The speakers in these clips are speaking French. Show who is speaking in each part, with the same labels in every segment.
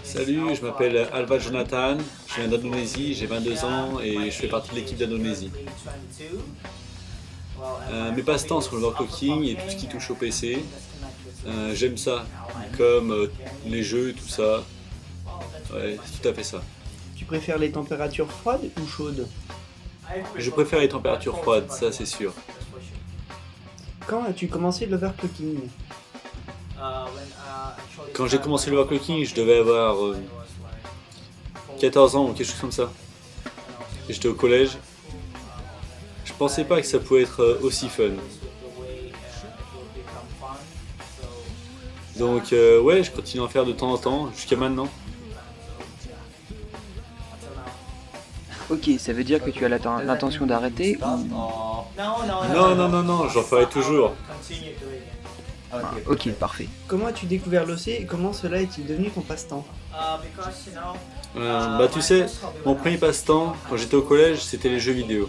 Speaker 1: Salut, je m'appelle Alva Jonathan, je viens d'Indonésie, j'ai 22 ans et je fais partie de l'équipe d'Indonésie. Mes passe-temps sont le overclocking et tout ce qui touche au PC. J'aime ça, comme les jeux, tout ça. Ouais, c'est tout à fait ça.
Speaker 2: Tu préfères les températures froides ou chaudes?
Speaker 1: Je préfère les températures froides, ça c'est sûr.
Speaker 2: Quand as-tu commencé l'overclocking?
Speaker 1: Quand j'ai commencé l'overclocking, je devais avoir 14 ans ou quelque chose comme ça. Et j'étais au collège. Je pensais pas que ça pouvait être aussi fun. Donc ouais, je continue à en faire de temps en temps, jusqu'à maintenant.
Speaker 3: Ok, ça veut dire que tu as l'intention d'arrêter ou...
Speaker 1: Non, j'en ferai toujours.
Speaker 3: Ok, parfait.
Speaker 2: Comment as-tu découvert l'OC et comment cela est-il devenu ton passe-temps?
Speaker 1: Bah tu sais, mon premier passe-temps, quand j'étais au collège, c'était les jeux vidéo.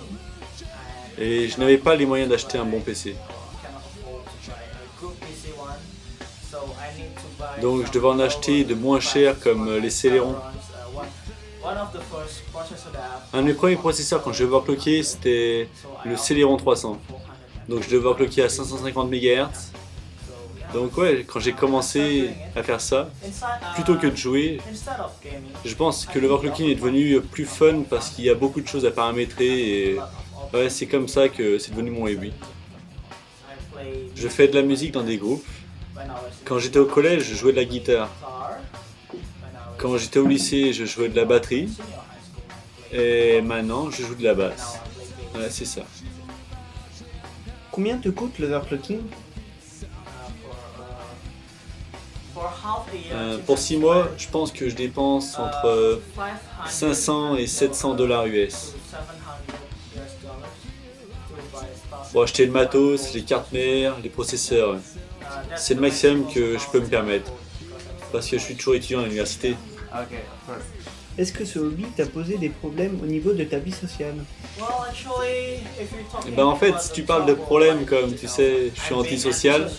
Speaker 1: Et je n'avais pas les moyens d'acheter un bon PC. Donc je devais en acheter de moins chers comme les Celeron. Un de mes premiers processeurs quand j'ai overclocké, c'était le Celeron 300. Donc je devais overclocker à 550 MHz. Donc ouais, quand j'ai commencé à faire ça, plutôt que de jouer, je pense que l'overclocking est devenu plus fun parce qu'il y a beaucoup de choses à paramétrer et ouais, c'est comme ça que c'est devenu mon hobby. Je fais de la musique dans des groupes. Quand j'étais au collège, je jouais de la guitare. Quand j'étais au lycée, je jouais de la batterie. Et maintenant, je joue de la basse. Ouais, c'est ça.
Speaker 2: Combien te coûte l'overclocking?
Speaker 1: Pour 6 mois, je pense que je dépense entre 500 et 700 dollars US. Pour acheter le matos, les cartes mères, les processeurs. C'est le maximum que je peux me permettre. Parce que je suis toujours étudiant à l'université.
Speaker 2: Est-ce que ce hobby t'a posé des problèmes au niveau de ta vie sociale?
Speaker 1: Et ben en fait, si tu parles de problèmes comme tu sais, je suis antisocial,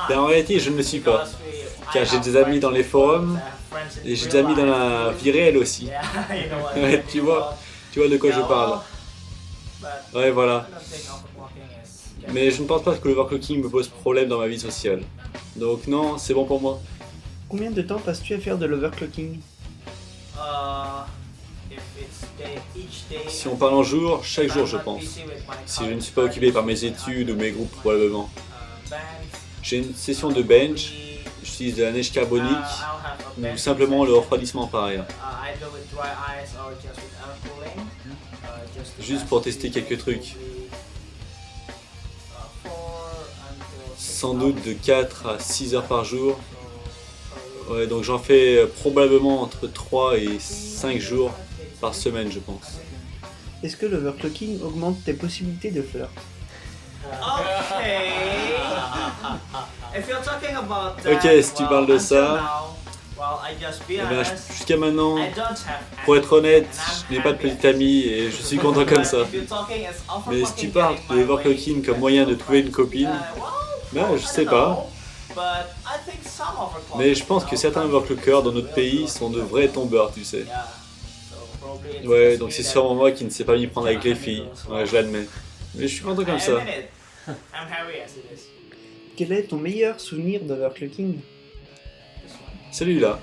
Speaker 1: ben en réalité je ne le suis pas. Car j'ai des amis dans les forums et j'ai des amis dans la vie réelle aussi. Ouais, tu vois de quoi je parle. Ouais, voilà. Mais je ne pense pas que l'overclocking me pose problème dans ma vie sociale. Donc non, c'est bon pour moi.
Speaker 2: Combien de temps passes-tu à faire de l'overclocking?
Speaker 1: Si on parle en jour, chaque jour je pense. Si je ne suis pas occupé par mes études ou mes groupes probablement. J'ai une session de bench, j'utilise de la neige carbonique ou simplement le refroidissement par air. Juste pour tester quelques trucs. Sans doute de 4 à 6 heures par jour. Ouais, donc j'en fais probablement entre 3 et 5 jours par semaine, je pense.
Speaker 2: Est-ce que l'overclocking augmente tes possibilités de flirt?
Speaker 1: Ok, si tu parles de ça, eh ben, jusqu'à maintenant, pour être honnête, je n'ai pas de petite amie et je suis content comme ça. Mais si tu parles de l'overclocking comme moyen de trouver une copine, ben, je sais pas. Mais je pense que certains overclockers dans notre pays sont de vrais tombeurs, tu sais. Ouais, donc c'est sûrement moi qui ne sais pas m'y prendre avec les filles. Ouais, je l'admets. Mais je suis content comme ça.
Speaker 2: Quel est ton meilleur souvenir d'overclocking?
Speaker 1: Celui-là.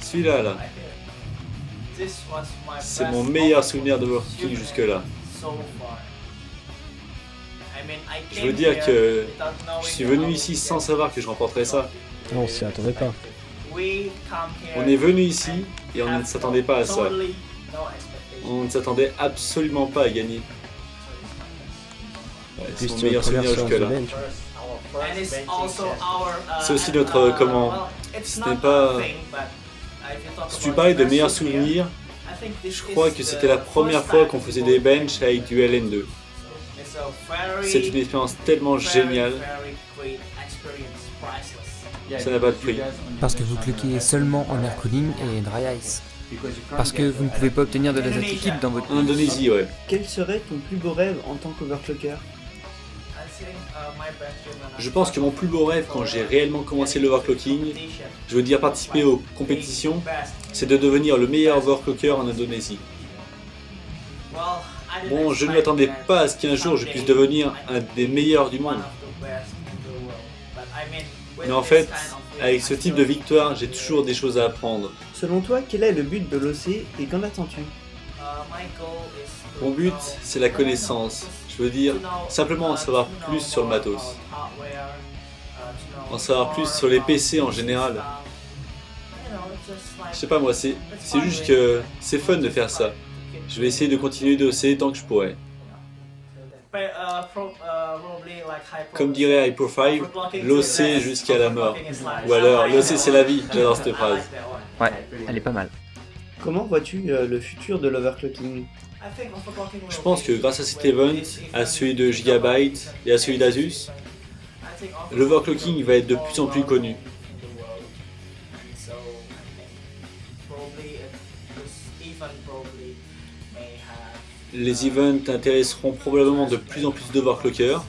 Speaker 1: Celui-là, là. C'est mon meilleur souvenir d'overclocking jusque-là. Je veux dire que je suis venu ici sans savoir que je remporterais ça.
Speaker 4: On s'y attendait pas.
Speaker 1: On est venu ici et on ne s'attendait pas à ça. On ne s'attendait absolument pas à gagner. Ouais, c'est mon meilleur souvenir jusque-là. C'est aussi notre comment. Ce n'est pas. Si tu parlais de meilleurs souvenirs, je crois que c'était la première fois qu'on faisait des benches avec du LN2. C'est une expérience tellement géniale. Ça n'a pas de prix.
Speaker 5: Parce que vous cliquez seulement en air cooling et dry ice. Parce que vous ne pouvez pas obtenir de laser liquide dans votre
Speaker 1: En Indonésie, ouais.
Speaker 2: Quel serait ton plus beau rêve en tant qu'overclocker?
Speaker 1: Je pense que mon plus beau rêve quand j'ai réellement commencé l'overclocking, je veux dire participer aux compétitions, c'est de devenir le meilleur overclocker en Indonésie. Bon, je ne m'attendais pas à ce qu'un jour je puisse devenir un des meilleurs du monde. Mais en fait, avec ce type de victoire, j'ai toujours des choses à apprendre.
Speaker 2: Selon toi, quel est le but de l'OC et qu'en attends-tu?
Speaker 1: Mon but, c'est la connaissance. Je veux dire, simplement en savoir plus sur le matos. En savoir plus sur les PC en général. Je sais pas moi, c'est juste que c'est fun de faire ça. Je vais essayer de continuer d'OC tant que je pourrai. Comme dirait Hyper 5, l'OC jusqu'à la mort. Ou alors, l'OC c'est la vie, j'adore cette phrase.
Speaker 3: Ouais, elle est pas mal.
Speaker 2: Comment vois-tu le futur de l'overclocking?
Speaker 1: Je pense que grâce à cet event, à celui de Gigabyte et à celui d'Asus, l'overclocking va être de plus en plus connu. Les events intéresseront probablement de plus en plus d'overclockers,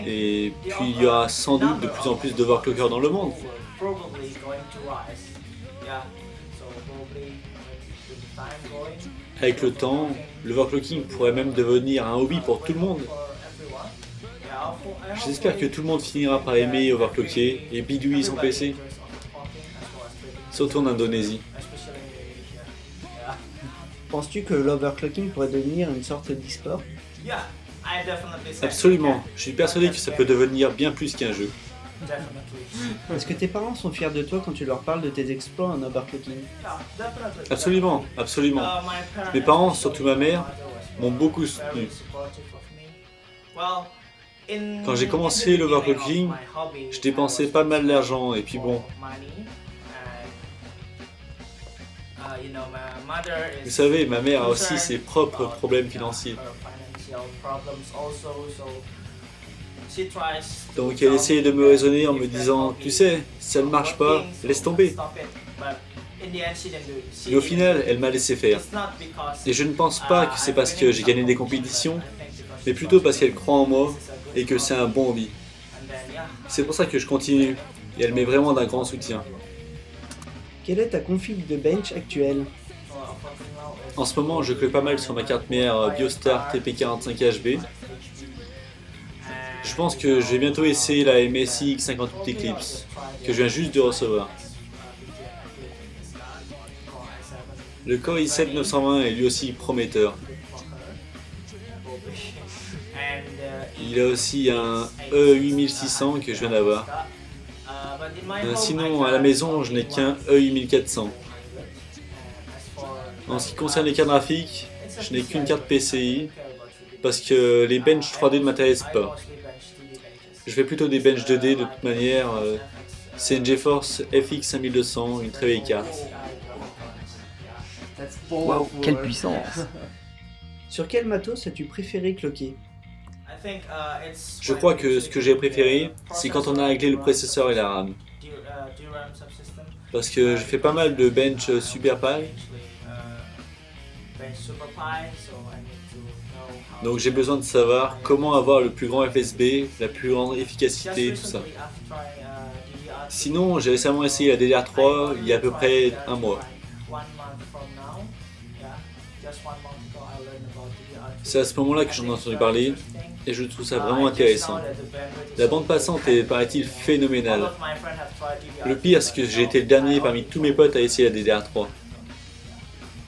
Speaker 1: et puis il y aura sans doute de plus en plus d'overclockers dans le monde. Avec le temps, l'overclocking pourrait même devenir un hobby pour tout le monde. J'espère que tout le monde finira par aimer overclocker et bidouiller son PC. Surtout en Indonésie.
Speaker 2: Penses-tu que l'overclocking pourrait devenir une sorte d'e-sport?
Speaker 1: Absolument, je suis persuadé que ça peut devenir bien plus qu'un jeu.
Speaker 2: Est-ce que tes parents sont fiers de toi quand tu leur parles de tes exploits en overclocking?
Speaker 1: Absolument, absolument. Mes parents, surtout ma mère, m'ont beaucoup soutenu. Quand j'ai commencé l'overclocking, je dépensais pas mal d'argent et puis bon. Vous savez, ma mère a aussi ses propres problèmes financiers. Donc elle essayait de me raisonner en me disant « Tu sais, ça ne marche pas, laisse tomber ». Et au final, elle m'a laissé faire. Et je ne pense pas que c'est parce que j'ai gagné des compétitions, mais plutôt parce qu'elle croit en moi et que c'est un bon hobby. C'est pour ça que je continue, et elle m'est vraiment d'un grand soutien.
Speaker 2: Quelle est ta config de bench actuelle?
Speaker 1: En ce moment, je clé pas mal sur ma carte mère Biostar TP45HB. Je pense que je vais bientôt essayer la MSI X58 Eclipse, que je viens juste de recevoir. Le Core i7-920 est lui aussi prometteur. Il a aussi un E8600 que je viens d'avoir. Sinon, à la maison, je n'ai qu'un E8400. En ce qui concerne les cartes graphiques, je n'ai qu'une carte PCI, parce que les benches 3D ne m'intéressent pas. Je fais plutôt des benches 2D de toute manière. C'est une GeForce FX 5200, une très vieille carte.
Speaker 3: Waouh, quelle puissance!
Speaker 2: Sur quel matos as-tu préféré cloquer?
Speaker 1: Je crois que ce que j'ai préféré, c'est quand on a réglé le processeur et la RAM. Parce que je fais pas mal de bench SuperPi. Donc j'ai besoin de savoir comment avoir le plus grand FSB, la plus grande efficacité, tout ça. Sinon, j'ai récemment essayé la DDR3 il y a à peu près un mois. C'est à ce moment-là que j'en ai entendu parler et je trouve ça vraiment intéressant. La bande passante est, paraît-il, phénoménale. Le pire, c'est que j'ai été le dernier parmi tous mes potes à essayer la DDR3.